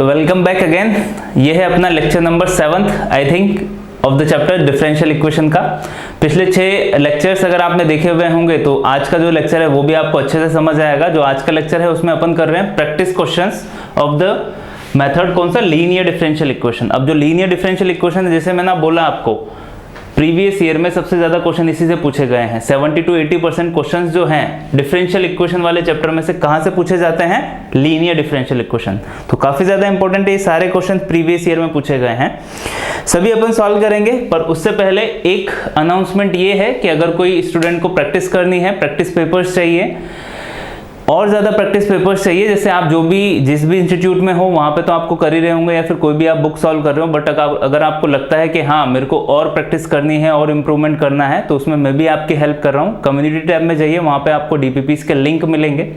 तो welcome back again. ये है अपना lecture number 7 I think of the chapter differential equation का। पिछले 6 लेक्चर्स अगर आपने देखे हुए होंगे तो आज का जो लेक्चर है वो भी आपको अच्छे से समझ आएगा। जो आज का लेक्चर है उसमें अपन कर रहे हैं practice questions of the method कौन सा, लीनियर डिफरेंशियल इक्वेशन। अब जो लीनियर डिफरेंशियल इक्वेशन है, जैसे मैंने बोला आपको प्रीवियस ईयर में सबसे ज्यादा क्वेश्चन इसी से पूछे गए हैं। 70 to 80% क्वेश्चंस जो हैं डिफरेंशियल इक्वेशन वाले चैप्टर में से कहां से पूछे जाते हैं, लीनियर डिफरेंशियल इक्वेशन। तो काफी ज्यादा इंपॉर्टेंट है, ये सारे क्वेश्चन प्रीवियस ईयर में पूछे गए हैं, सभी अपन सॉल्व करेंगे। पर उससे पहले एक अनाउंसमेंट ये है कि अगर कोई स्टूडेंट को प्रैक्टिस करनी है, प्रैक्टिस पेपर्स चाहिए और ज़्यादा प्रैक्टिस पेपर्स चाहिए, जैसे आप जिस भी इंस्टीट्यूट में हो वहाँ पे तो आपको कर ही रहे होंगे या फिर कोई भी आप बुक सॉल्व कर रहे हो, बट अगर आपको लगता है कि हाँ मेरे को और प्रैक्टिस करनी है और इम्प्रूवमेंट करना है तो उसमें मैं भी आपकी हेल्प कर रहा हूँ। कम्युनिटी टैब में जाइए, वहाँ पे आपको डीपीपीस के लिंक मिलेंगे,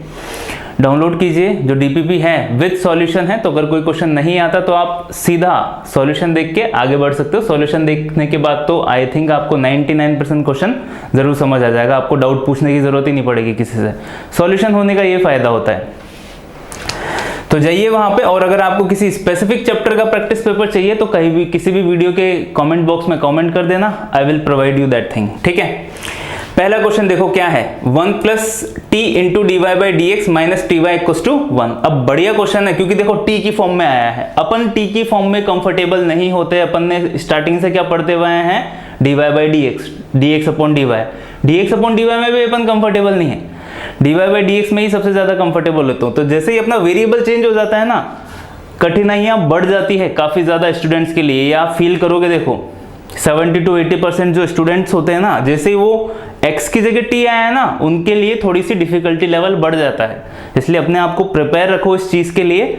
डाउनलोड कीजिए। जो डीपीपी है विद सॉल्यूशन है, तो अगर कोई क्वेश्चन नहीं आता तो आप सीधा सॉल्यूशन देख के आगे बढ़ सकते हो। सॉल्यूशन देखने के बाद तो आई थिंक आपको 99% क्वेश्चन जरूर समझ आ जाएगा, आपको डाउट पूछने की जरूरत ही नहीं पड़ेगी किसी से। सॉल्यूशन होने का ये फायदा होता है। तो जाइए वहां पे, और अगर आपको किसी स्पेसिफिक चैप्टर का प्रैक्टिस पेपर चाहिए तो कहीं भी किसी भी वीडियो के कमेंट बॉक्स में कमेंट कर देना, I will provide you that thing. ठीक है, पहला क्वेश्चन देखो क्या है, 1 + t × dy/dx - ty = 1। अब बढ़िया क्वेश्चन है क्योंकि देखो t की फॉर्म में आया है। अपन t की फॉर्म में कंफर्टेबल नहीं होते, अपन ने स्टार्टिंग से क्या पढ़ते हुए हैं, dy/dx, dx/dy। dx/dy में भी अपन कंफर्टेबल नहीं है, dy/dx में ही सबसे ज्यादा कंफर्टेबल होते हो। तो जैसे ही अपना वेरिएबल चेंज हो जाता है ना, कठिनाइयां बढ़ जाती है काफी ज्यादा स्टूडेंट्स के लिए। या आप फील करोगे, देखो 70 to 80% जो स्टूडेंट्स होते हैं ना, जैसे ही वो x की जगह t आया है ना, उनके लिए थोड़ी सी डिफिकल्टी लेवल बढ़ जाता है। इसलिए अपने आप को प्रिपेयर रखो इस चीज के लिए।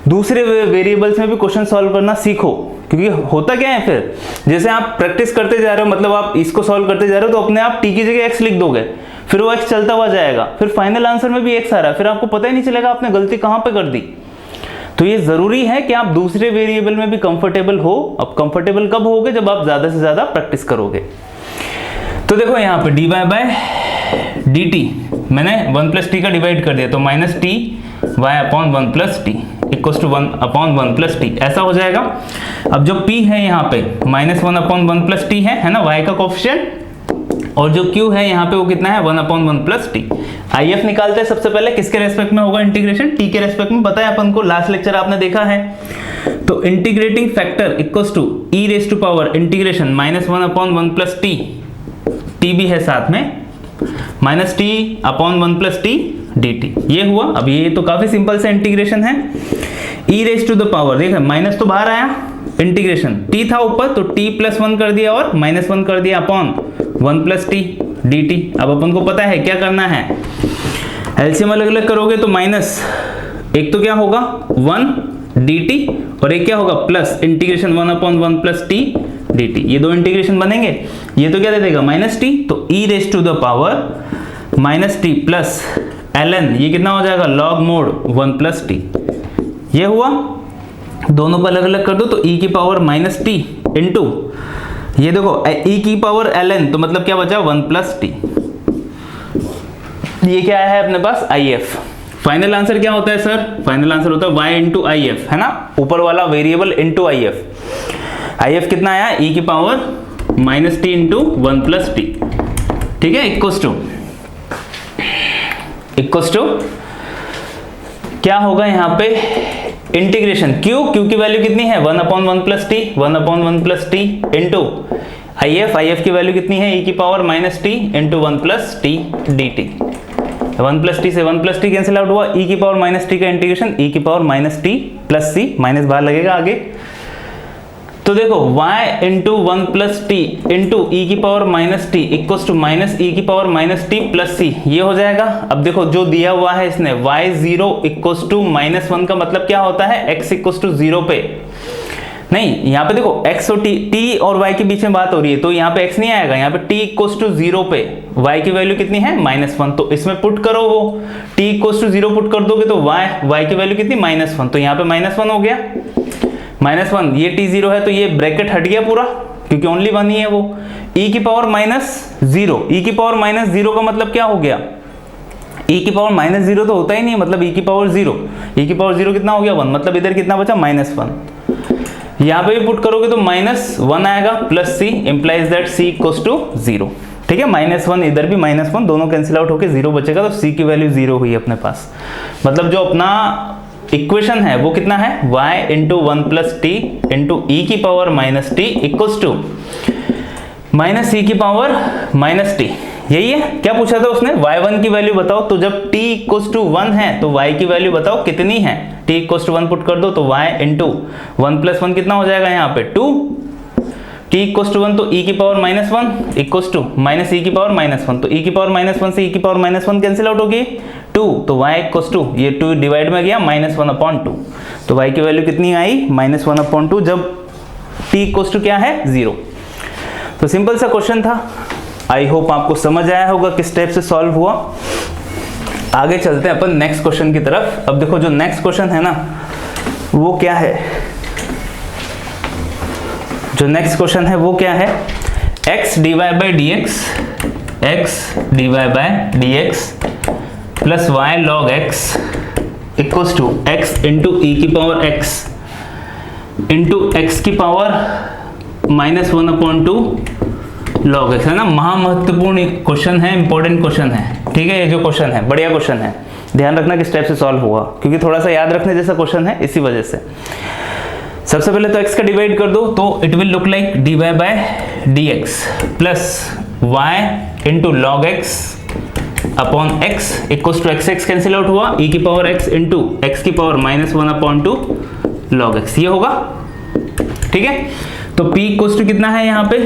दूसरे वेरिएबल्स में भी क्वेश्चन सॉल्व करना सीखो, क्योंकि होता क्या है फिर, जैसे आप प्रैक्टिस करते जा रहे हो, मतलब आप इसको सॉल्व करते जा रहे हो तो अपने आप t की जगह x लिख दोगे, फिर वो x चलता हुआ जाएगा, फिर फाइनल आंसर में भी x आ रहा है, फिर आपको पता ही नहीं चलेगा आपने गलती कहां पे कर दी। तो ये जरूरी है कि आप दूसरे वेरिएबल में भी कंफर्टेबल हो। अब कंफर्टेबल कब होगे, जब आप ज्यादा से ज्यादा प्रैक्टिस करोगे। तो देखो यहाँ पे dy/dt मैंने 1 + t का डिवाइड कर दिया, तो -ty/1 + t = 1/1 + t ऐसा हो जाएगा। अब जो p है यहाँ पे -1/1 + t है ना, y का कोएफिशिएंट, और जो q है यहाँ पे वो कितना है, 1/1 + t। IF निकालते हैं सबसे पहले, किसके रेस्पेक्ट में होगा इंटीग्रेशन, t के रेस्पेक्ट में। बताया अपन को, लास्ट लेक्चर आपने देखा है। तो integrating factor = e⁻⁻ integration -1/1 + t, t भी है साथ में, -t/1 + t dt। ये हुआ। अब ये तो काफी सिंपल से इंटीग्रेशन है। e⁻⁻ देखा, माइनस तो बाहर आया, इंटीग्रेशन t था ऊपर तो t + 1 कर दिया और -1 कर दिया अपॉन 1 + t dt। अब अपन को पता है क्या करना है, एलसीएम अलग अलग करोगे तो माइनस, एक तो क्या होगा 1 dt और एक क्या होगा प्लस इंटीग्रेशन 1/1 + t dt। ये दो इंटीग्रेशन बनेंगे, ये तो क्या दे देगा -t, तो e⁻⁻ -t प्लस ln, ये कितना हो जाएगा log mod 1 + t। ये हुआ, दोनों को अलग अलग कर दो तो e⁻ -t इंटू ये देखो e⁻ln, तो मतलब क्या बचा 1 + t। ये क्या है अपने पास IF। फाइनल आंसर क्या होता है सर, फाइनल आंसर होता है y × IF, है ना, ऊपर वाला वेरिएबल इंटू IF। IF कितना आया, e⁻ -t इंटू 1 + t। ठीक है, इक्वल्स टू क्या होगा यहाँ पे, इंटीग्रेशन q की वैल्यू कितनी है 1/1 + t, 1/1 + t इंटू IF की वैल्यू कितनी है e⁻ -t into 1 + t dt। 1 + t से 1 + t कैंसिल आउट हुआ, e⁻ -t का integration e⁻ -t + c, minus बाहर लगेगा आगे। तो देखो y into 1 + t into e⁻ -t equals to -e⁻ -t + c, ये हो जाएगा। अब देखो जो दिया हुआ है इसने y0 इक्वल्स टू -1 का मतलब क्या होता है, x इक्वल्स टू 0 पे नहीं, यहाँ पे देखो x और t और y के बीच में बात हो रही है, तो यहाँ पे x नहीं आएगा, यहाँ पे t इक्वल्स टू 0 पे y की वैल्यू कितनी है -1, तो इसमें पुट करो, वो t इक्वल्स टू 0 पुट कर दोगे तो y की वैल्यू कितनी -1, तो यहाँ पे -1 हो गया, -1, ये t0 है तो ये ब्रैकेट हट गया पूरा, क्योंकि ओनली 1 ही है वो। e⁻ -0 का मतलब क्या हो गया, e की पावर माइनस जीरो तो होता ही नहीं, मतलब e की पावर जीरो, e की पावर जीरो कितना हो गया 1, मतलब इधर कितना बचा -1। यहाँ पे भी पुट करोगे तो -1 आएगा plus c implies that c equals to 0। ठीक है, -1 इधर भी -1, दोनों कैंसिल आउट होके 0 बचेगा, तो c की वैल्यू 0 हुई अपने पास। मतलब जो अपना इक्वेशन है वो कितना है, y into 1 plus T into E की power minus T equals to minus E की पावर माइनस टी। यही है, क्या पूछा था उसने, y1 की वैल्यू बताओ। तो जब t इक्वल्स टू 1 है तो y की वैल्यू बताओ कितनी है, t इक्वल्स टू 1 पुट कर दो तो y इंटू 1 प्लस 1 कितना हो जाएगा यहाँ पे 2, t इक्वल्स टू 1 तो e की power -1 equals to minus e की पावर -1, तो e की पावर -1 से e की पावर -1 कैंसिल आउट होगी 2, तो y इक्वल्स टू ये 2 डिवाइड में गया -1/2, तो y की वैल्यू कितनी आई -1/2 जब t इक्वल्स टू क्या है 0। तो सिंपल सा क्वेश्चन था, आई होप आपको समझ आया होगा किस टाइप से सॉल्व हुआ। आगे चलते हैं अपन नेक्स्ट क्वेश्चन की तरफ। अब देखो जो नेक्स्ट क्वेश्चन है ना वो क्या है, जो नेक्स्ट क्वेश्चन है वो क्या है, x dy by dx plus y log x equals to x into E की पावर x इंटू x की पावर -1/2 log x, है ना। महत्वपूर्ण क्वेश्चन है, इंपॉर्टेंट क्वेश्चन है। ठीक है, ये जो क्वेश्चन है बढ़िया क्वेश्चन है, ध्यान रखना किस टाइप से सॉल्व हुआ, क्योंकि थोड़ा सा याद रखने जैसा क्वेश्चन है, इसी वजह से। सबसे पहले तो x का डिवाइड कर दो, तो it will look like dy by dx plus y into log x upon x equals to x cancel out हुआ, e की पावर x इंटू x की पावर -1/2 log x, ये होगा। ठीक है, तो p इक्वल्स टू कितना है यहाँ पे,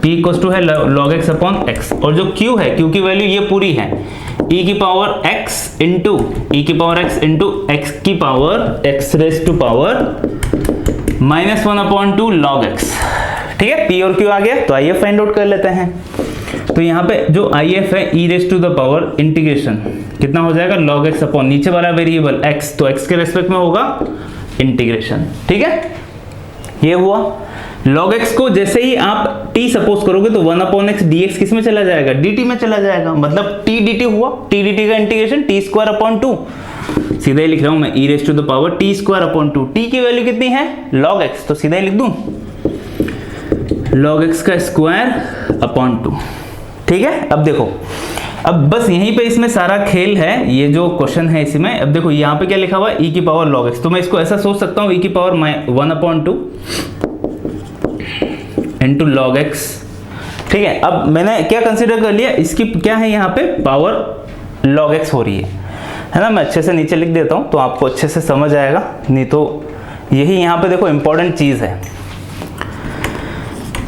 p इक्वल्स टू है log x अपॉन x, और जो q है q की वैल्यू ये पूरी है, e की पावर x इंटू e की पावर x इंटू x की power x raise to power -1/2 log x। ठीक है, p और q आ गया, तो आइए फाइंड आउट कर लेते हैं। तो यहाँ पे जो if है e raise to the power integration कितना हो जाएगा log x अपॉन नीचे वाला वेरिएबल x, तो x के रेस्पेक्ट में होगा इंटीग्रेशन। ठीक है, ये हुआ। log x को जैसे ही आप t सपोज करोगे तो 1/x dx किस में चला जाएगा, dt में चला जाएगा, मतलब t dt हुआ, t dt का इंटीग्रेशन t²/2, सीधा ही लिख रहा हूं मैं, e raise to the power t²/2, t की वैल्यू कितनी है log x, तो सीधा ही लिख दूं log x का ²/2। ठीक है, अब देखो, अब बस यहीं पे इसमें सारा खेल है, ये जो क्वेश्चन है इसमें। अब देखो यहाँ पे क्या लिखा हुआ है e की पावर log x, तो मैं इसको ऐसा सोच सकता हूँ e की पावर 1/2 इंटू log x। ठीक है, अब मैंने क्या कंसीडर कर लिया, इसकी क्या है यहाँ पे पावर log x हो रही है ना। मैं अच्छे से नीचे लिख देता हूँ तो आपको अच्छे से समझ आएगा, नहीं तो यही यहाँ पे देखो इंपॉर्टेंट चीज है,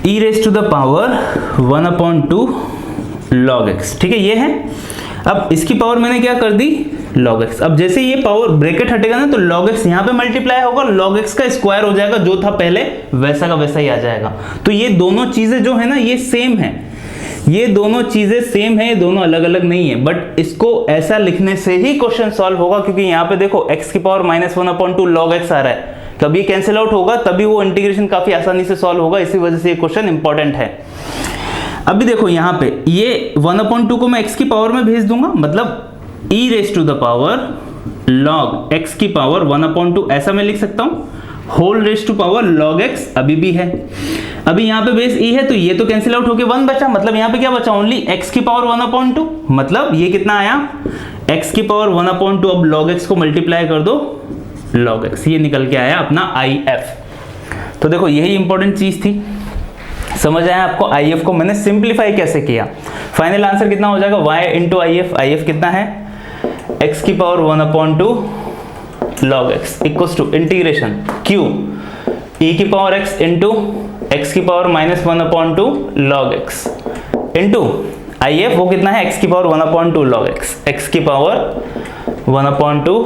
e raise to the power 1/2 log x। ठीक है, ये है। अब इसकी पावर मैंने क्या कर दी log x, अब जैसे ये पावर ब्रैकेट हटेगा ना तो log x यहाँ पे मल्टीप्लाई होगा, log x का स्क्वायर हो जाएगा, जो था पहले वैसा का वैसा ही आ जाएगा। तो ये दोनों चीजें जो है ना ये सेम है, ये दोनों चीजें सेम है, ये दोनों अलग अलग नहीं है, बट इसको ऐसा लिखने से ही क्वेश्चन सॉल्व होगा, क्योंकि यहाँ पे देखो x की पावर -1/2 log x आ रहा है, कभी कैंसिल आउट होगा तभी वो इंटीग्रेशन काफी आसानी से सॉल्व होगा, इसी वजह से ये क्वेश्चन इंपॉर्टेंट है। अभी देखो यहाँ पे ये 1/2 को मैं x की पावर में भेज दूंगा, मतलब e raise to the power log x की पावर 1/2 ऐसा मैं लिख सकता हूँ, whole raise to power log x अभी भी है। अभी यहाँ पे बेस e है तो ये तो कैंसिल आउट होके 1 बचा, मतलब यहाँ पे क्या बचा ओनली x की पावर 1/2, मतलब ये कितना आया x की पावर 1/2। अब log x को मल्टीप्लाई कर दो log x, ये निकल के आया अपना if। तो देखो यही इंपॉर्टेंट चीज थी, समझ आया आपको। if को मैंने सिंप्लीफाई कैसे किया, फाइनल आंसर कितना हो जाएगा y इंटू if कितना है x की power 1/2 log x equals to integration q e की पावर x इंटू x की power -1/2 log x into if वो कितना है x की पावर 1/2 log x की पावर 1/2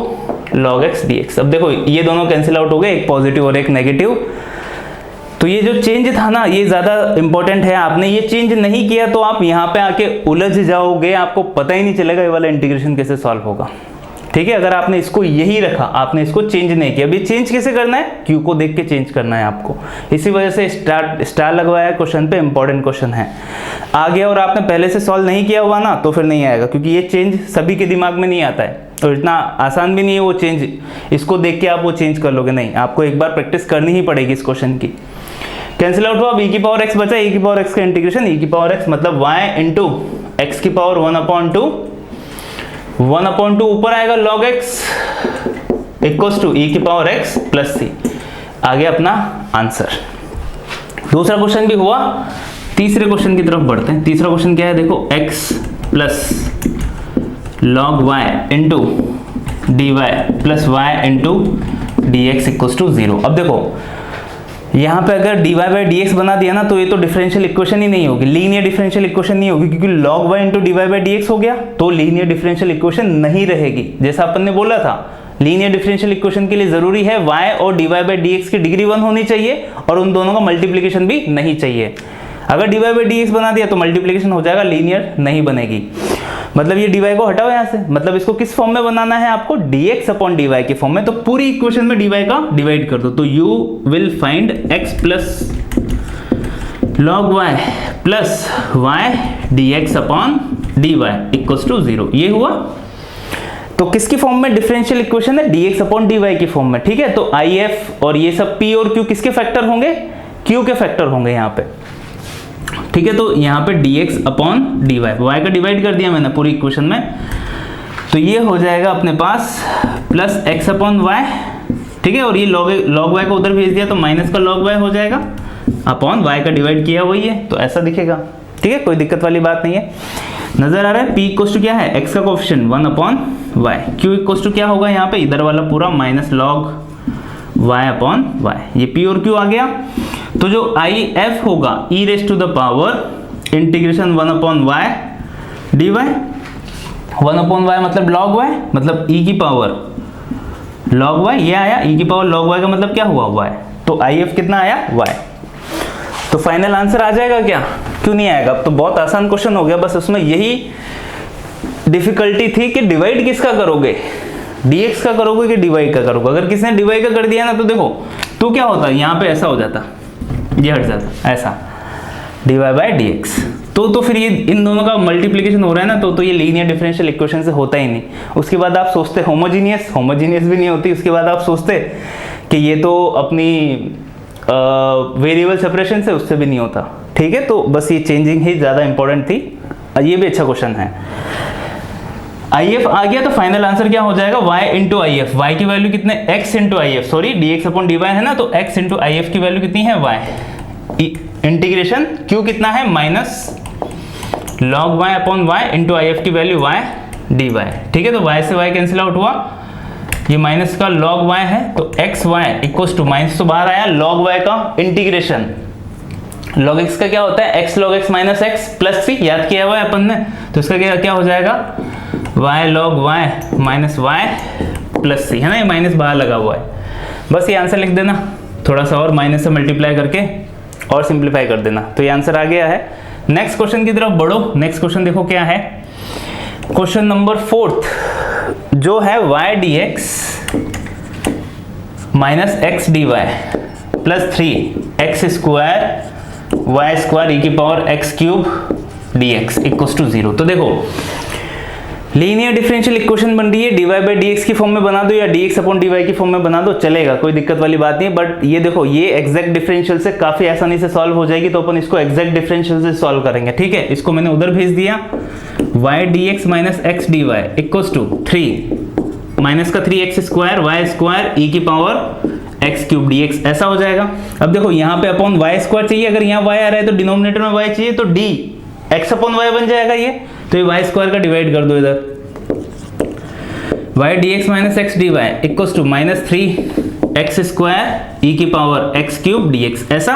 log x dx। अब देखो ये दोनों कैंसिल आउट हो गए, एक पॉजिटिव और एक नेगेटिव। तो ये जो चेंज था ना ये ज्यादा इंपॉर्टेंट है, आपने ये चेंज नहीं किया तो आप यहाँ पे आके उलझ जाओगे, आपको पता ही नहीं चलेगा ये वाला इंटीग्रेशन कैसे सॉल्व होगा। ठीक है, अगर आपने इसको यही रखा, आपने इसको चेंज नहीं किया। अभी चेंज कैसे करना है, क्यू को देख के चेंज करना है आपको, इसी वजह से स्टार लगवाया क्वेश्चन पे, इंपॉर्टेंट क्वेश्चन है। आ गया और आपने पहले से सॉल्व नहीं किया हुआ ना, तो फिर नहीं आएगा, क्योंकि ये चेंज सभी के दिमाग में नहीं आता है और इतना आसान भी नहीं है वो चेंज, इसको देख के आप वो चेंज कर लोगे, नहीं, आपको एक बार प्रैक्टिस करनी ही पड़ेगी इस क्वेश्चन की। कैंसिल आउट हुआ, अब e की पावर x बचा, e की पावर x का इंटीग्रेशन, e की पावर x मतलब y इंटू एक्स की पावर 1/2 ऊपर आएगा log x equals to e की पावर x प्लस c। आ गया अपना आंसर। दूसरा क्वेश्चन भी हुआ, तीसरे क्वेश्चन की तरफ बढ़ते हैं। तीसरा क्वेश्चन क्या है, देखो x plus log y into dy plus y into dx equals to 0। अब देखो यहाँ पे अगर dy बाई dx बना दिया ना, तो ये तो डिफरेंशियल इक्वेशन ही नहीं होगी, लीनियर डिफरेंशियल इक्वेशन नहीं होगी, क्योंकि log y into dy by dx हो गया तो लीनियर डिफरेंशियल इक्वेशन नहीं रहेगी। जैसा अपन ने बोला था, लीनियर डिफरेंशियल इक्वेशन के लिए जरूरी है y और dy बाई dx की डिग्री 1 होनी चाहिए और उन दोनों का मल्टीप्लीकेशन भी नहीं चाहिए। अगर dy बाई dx बना दिया तो मल्टीप्लीकेशन हो जाएगा, लीनियर नहीं बनेगी। मतलब ये dy को हटाओ यहाँ से, मतलब इसको किस फॉर्म में बनाना है आपको, dx अपॉन dy के फॉर्म में। तो पूरी इक्वेशन में dy का डिवाइड कर दो, तो you will find x plus log y plus y dx upon dy equals to 0। ये हुआ, तो किसकी फॉर्म में डिफरेंशियल इक्वेशन है, dx अपॉन dy की फॉर्म में। ठीक है, तो if और ये सब p और q किसके फैक्टर होंगे, q के फैक्टर होंगे यहाँ पे। ठीक है, तो यहाँ पे dx अपॉन dy, y का डिवाइड कर दिया मैंने पूरी इक्वेशन में, तो ये हो जाएगा अपने पास प्लस x अपॉन y। ठीक है, और ये log y को उधर भेज दिया तो माइनस का log y हो जाएगा, अपॉन y का डिवाइड किया वही है, तो ऐसा दिखेगा। ठीक है, कोई दिक्कत वाली बात नहीं है। नजर आ रहा है, p इक्वल्स टू क्या है, x का coefficient 1 upon y, q equals to क्या होगा यहाँ पे, इधर वाला पूरा minus log y upon y, ये p और q आ गया। तो जो IF होगा e raise to the power integration 1 upon y dy, 1 upon y मतलब log y, मतलब e की पावर log y, ये आया e की पावर log y का मतलब क्या हुआ y, तो IF कितना आया y। तो फाइनल आंसर आ जाएगा क्या, क्यों नहीं आएगा, अब तो बहुत आसान क्वेश्चन हो गया। बस उसमें यही डिफिकल्टी थी कि डिवाइड किसका करोगे, dx का करोगे कि dy का करोगे। अगर किसने dy का कर दिया ना, तो देखो तो क्या होता है, यहाँ पे ऐसा हो जाता, ये हट जाता ऐसा, dy बाई dx। तो फिर ये इन दोनों का मल्टीप्लिकेशन हो रहा है ना, तो ये लीनियर डिफरेंशियल इक्वेशन से होता ही नहीं। उसके बाद आप सोचते होमोजीनियस भी नहीं होती। उसके बाद आप सोचते कि ये तो अपनी वेरिएबल सेपरेशन से, उससे भी नहीं होता। ठीक है, तो बस ये चेंजिंग ही ज़्यादा इंपॉर्टेंट थी। ये भी अच्छा क्वेश्चन है। IF आ गया, तो फाइनल आंसर क्या हो जाएगा, y into I F. Y की वैल्यू कितने, x into I F, sorry dx upon dy है ना, तो x इंटू आई एफ की वैल्यू कितनी है y, इंटीग्रेशन q कितना है minus log y upon y into I F की वैल्यू y dy। ठीक है, तो y से y कैंसिल आउट हुआ, ये माइनस का log y है, तो x y equals to minus तो बाहर आया, log y का इंटीग्रेशन, log x का क्या होता है, x log x minus x plus c, याद किया हुआ है अपन ने, तो इसका क्या हो जाएगा, y log y minus y plus c, है ना, ये माइनस बाहर लगा हुआ है। बस ये आंसर लिख देना, थोड़ा सा और माइनस से मल्टीप्लाई करके और सिंप्लीफाई कर देना, तो ये आंसर आ गया है। नेक्स्ट क्वेश्चन की तरफ बढ़ो। नेक्स्ट क्वेश्चन देखो क्या है, क्वेश्चन नंबर 4 जो है y dx minus x dy plus 3x square y square e की power x cube dx equals to 0। तो देखो लीनियर डिफरेंशियल इक्वेशन बन रही है, dy बाई dx की फॉर्म में बना दो या dx अपॉन dy की फॉर्म में बना दो, चलेगा, कोई दिक्कत वाली बात नहीं है। बट ये देखो, ये एग्जैक्ट डिफरेंशियल से काफी आसानी से सॉल्व हो जाएगी, तो अपन इसको एग्जैक्ट डिफरेंशियल से सॉल्व करेंगे। ठीक है, इसको मैंने उधर भेज दिया, y dx minus x dy equals to 3 minus का 3x square y square e की पावर x क्यूब dx, ऐसा हो जाएगा। अब देखो यहाँ पे अपॉन y स्क्वायर चाहिए, अगर यहाँ y आ रहा है तो डिनोमिनेटर में y चाहिए, तो d x अपॉन y बन जाएगा ये, तो ये y स्क्वायर का डिवाइड कर दो इधर, y dx minus x dy equals to minus 3x square e की पावर x क्यूब dx, ऐसा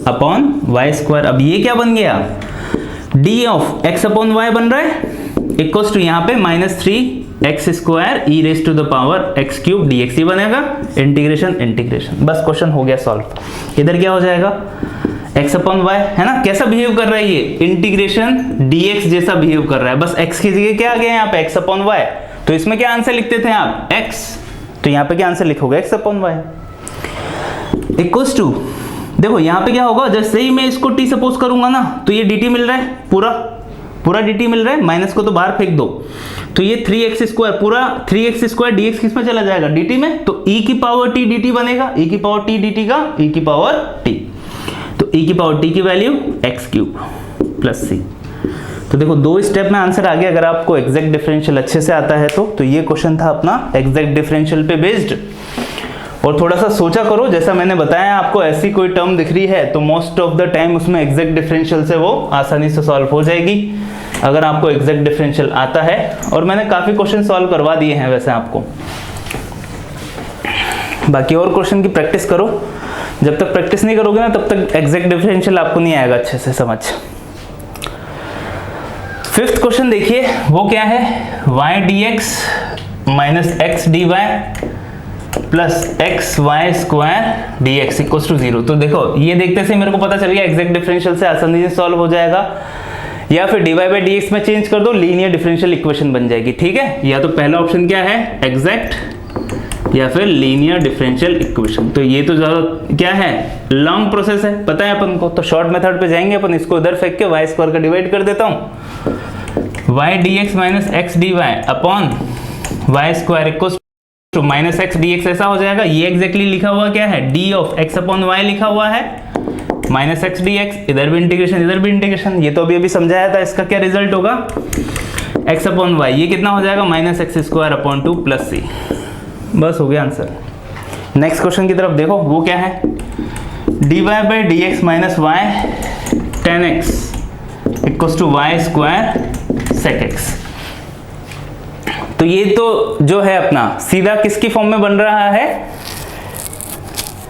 अपॉन y स्क्वायर। अब ये क्या बन गया, d of x upon y बन रहा है इक्वल्स टू यहाँ पे minus 3x square e raise to the power x cube dx, ये बनेगा इंटीग्रेशन। बस क्वेश्चन हो गया सॉल्व। इधर क्या हो जाएगा, x अपॉन y, है ना, कैसा बिहेव कर रहा है ये, इंटीग्रेशन dx जैसा बिहेव कर रहा है, बस x की जगह क्या आ गया यहाँ पे x अपॉन y, तो इसमें क्या आंसर लिखते थे आप, x, तो यहाँ पे क्या आंसर लिखोगे, x upon y equals to, देखो यहाँ पे क्या होगा, जैसे ही मैं इसको t सपोज करूंगा ना तो ये dt मिल रहा है, पूरा dt मिल रहा है, माइनस को तो बाहर फेंक दो, तो ये 3x स्क्वायर, पूरा 3x स्क्वायर dx किस में चला जाएगा, dt में, तो e की पावर t dt बनेगा, e की पावर t dt का e की पावर t, तो e की पावर t की value x cube plus c। तो देखो 2 स्टेप में आंसर आ गया, अगर आपको एग्जैक्ट डिफरेंशियल अच्छे से आता है तो ये क्वेश्चन था अपना एग्जैक्ट डिफरेंशियल पे बेस्ड। और थोड़ा सा सोचा करो, जैसा मैंने बताया आपको, ऐसी कोई टर्म दिख रही है तो मोस्ट ऑफ द टाइम उसमें एग्जैक्ट डिफरेंशियल से वो आसानी से सॉल्व हो जाएगी अगर आपको एग्जैक्ट डिफरेंशियल आता है। और मैंने काफी क्वेश्चन सॉल्व करवा दिए हैं वैसे आपको, बाकी और क्वेश्चन की प्रैक्टिस करो, जब तक प्रैक्टिस नहीं करोगे ना तब तक एग्जैक्ट डिफरेंशियल आपको नहीं आएगा अच्छे से समझ। फिफ्थ क्वेश्चन देखिए, वो क्या है, y dx minus x dy plus x y square d x equals to 0। तो देखो ये देखते से मेरे को पता चल गया एग्जैक्ट डिफरेंशियल से आसानी से सॉल्व हो जाएगा, या फिर dy बाई डी एक्स में चेंज कर दो, लीनियर डिफरेंशियल इक्वेशन बन जाएगी, ठीक है। या तो पहला ऑप्शन क्या है, एग्जैक्ट या फिर लीनियर डिफरेंशियल इक्वेशन। तो ये तो ज्यादा क्या है, लॉन्ग प्रोसेस है, पता है अपन को, तो शॉर्ट मेथड पे जाएंगे अपन, इसको इधर फेंक के वाई स्क्वायर का डिवाइड कर देता हूँ, y d x minus x d y upon y square equals to minus x d x ऐसा हो जाएगा। ये एग्जैक्टली लिखा हुआ क्या है, d of x upon y लिखा हुआ है, माइनस एक्स डी एक्स, इधर भी इंटीग्रेशन इधर भी इंटीग्रेशन, ये तो अभी समझाया था। इसका क्या रिजल्ट होगा, एक्स अपॉन वाई, ये कितना हो जाएगा, minus X square upon 2 plus C. बस हो गया आंसर। नेक्स्ट क्वेश्चन की तरफ देखो, वो क्या है, D Y by D x minus y tan x equals to y square sec x. तो ये तो जो है अपना सीधा किसकी फॉर्म में बन रहा है,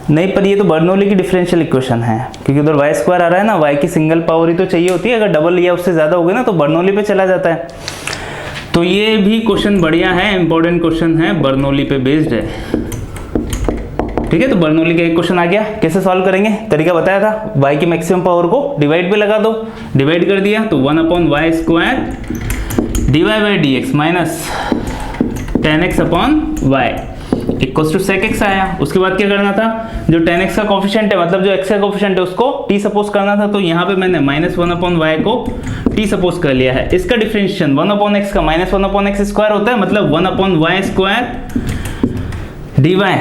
नहीं पर ये तो बर्नौली की डिफरेंशियल इक्वेशन है, क्योंकि उधर वाई स्क्वायर आ रहा है ना, वाई की सिंगल पावर ही तो चाहिए होती है, अगर डबल या उससे ज्यादा हो गया ना तो बर्नौली पे चला जाता है। तो ये भी क्वेश्चन बढ़िया है, इंपॉर्टेंट क्वेश्चन है, बर्नौली पे बेस्ड है, ठीक है। तो बर्नौली का एक क्वेश्चन आ गया, कैसे सॉल्व करेंगे, तरीका बताया था, वाई की मैक्सिमम पावर को डिवाइड पे लगा दो, डिवाइड कर दिया तो 1 upon y square d Y by D x minus tan x upon y equals to sec x आया। उसके बाद क्या करना था, जो टेन एक्स का कोफिशिएंट है, मतलब जो एक्स का कोफिशिएंट है उसको टी सपोज करना था, तो यहाँ पे मैंने माइनस 1 अपॉन वाई को टी सपोज कर लिया है। इसका डिफरेंशिएशन 1 अपॉन एक्स का माइनस 1 अपॉन एक्स स्क्वायर होता है, मतलब 1 upon y square d y,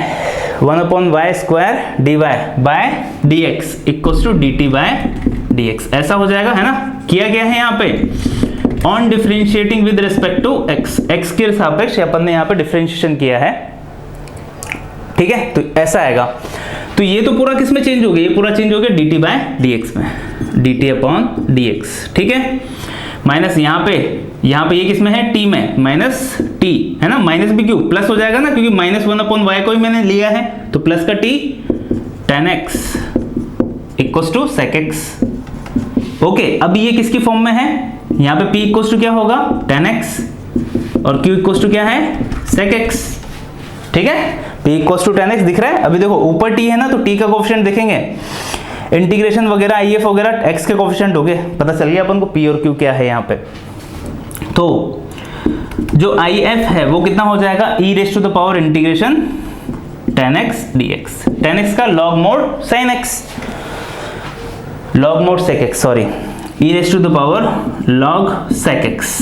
1 upon y square d y by d x equals to d t by d x, ऐसा हो जाएगा, है ना। किया गया है यहाँ पे on differentiating with respect to x, x के सापेक्ष अपन ने यहाँ पे डिफरेंशिएशन किया है, ठीक है। तो ऐसा आएगा, तो ये तो पूरा किस में चेंज हो गया, ये पूरा चेंज हो गया dt बाय dx में, dt अपॉन dx, ठीक है। माइनस यहाँ पे ये किस में है, t में, माइनस t है ना, माइनस भी क्यों, प्लस हो जाएगा ना, क्योंकि माइनस 1 अपॉन वाई को ही मैंने लिया है, तो प्लस का t tan x equals to sec x। Okay, अब ये किसकी फॉर्म में है, यहाँ पे p इक्वल्स टू क्या होगा, tan x, और q इक्वल्स टू क्या है, sec x, ठीक है। p equals to tan x दिख रहा है। अभी देखो ऊपर t है ना, तो t का कोफिशिएंट देखेंगे, इंटीग्रेशन वगैरह if वगैरह x के कोफिशिएंट हो गए, पता चल गया अपन को p और q क्या है यहाँ पे। तो जो if है वो कितना हो जाएगा, e raise to the power integration tan x dx, tan x का log mod sin x, log mod sec x, sorry, e raise to the power log sec x।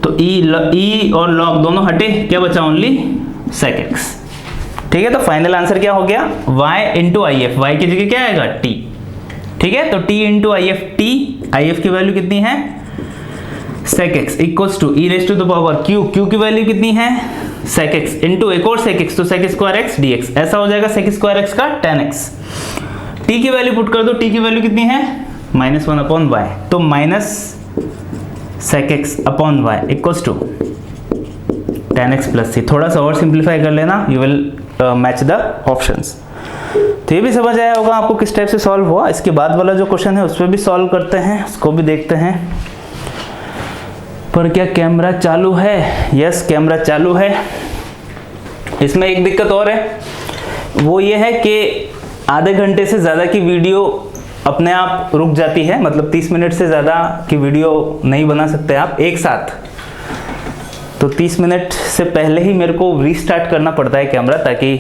तो e और log दोनों हटे, क्या बचा, ओनली sec x, ठीक है। तो फाइनल आंसर क्या हो गया, y into I F, y की जगह क्या आएगा, t, ठीक है। तो t into I F, t, I F की वैल्यू कितनी है, sec x equals to e raise to the power q, q की वैल्यू कितनी है, sec x इंटू एक और sec x, तो sec स्क्वायर x dx, ऐसा हो जाएगा sec स्क्वायर x का tan x। t की वैल्यू पुट कर दो, t की वैल्यू कितनी है, माइनस 1 अपॉन वाई, तो minus sec x upon y equals to tan x plus c. थोड़ा सा और सिंप्लीफाई कर लेना, you will match the options. तो ये भी समझ आया होगा आपको किस टाइप से सॉल्व हुआ। इसके बाद वाला जो क्वेश्चन है उस पर भी सॉल्व करते हैं, उसको भी देखते हैं। पर क्या कैमरा चालू है, यस कैमरा चालू है। इसमें एक दिक्कत और है, वो ये है कि आधे घंटे से ज़्यादा की वीडियो अपने आप रुक जाती है, मतलब 30 मिनट से ज़्यादा की वीडियो नहीं बना सकते आप एक साथ। तो 30 मिनट से पहले ही मेरे को रीस्टार्ट करना पड़ता है कैमरा ताकि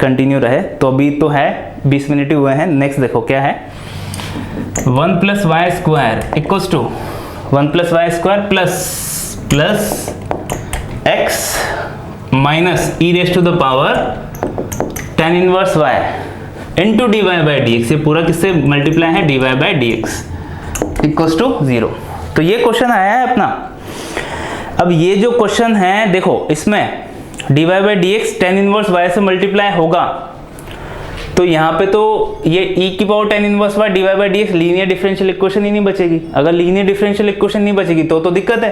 कंटिन्यू रहे। तो अभी तो है 20 मिनट ही हुए हैं। नेक्स्ट देखो क्या है, 1 + y² equals to 1 + y² plus x minus e⁻⁴ tan inverse y into dy/dx। ये पूरा किससे मल्टीप्लाई है, dy/dx इक्वल्स टू 0। तो ये क्वेश्चन आया है अपना। अब ये जो क्वेश्चन है देखो, इसमें dy/dx tan इनवर्स y से मल्टीप्लाई होगा, तो यहाँ पे तो ये e⁻tan inverse y dy/dx linear differential equation ही नहीं बचेगी। अगर लीनियर डिफरेंशियल इक्वेशन नहीं बचेगी तो दिक्कत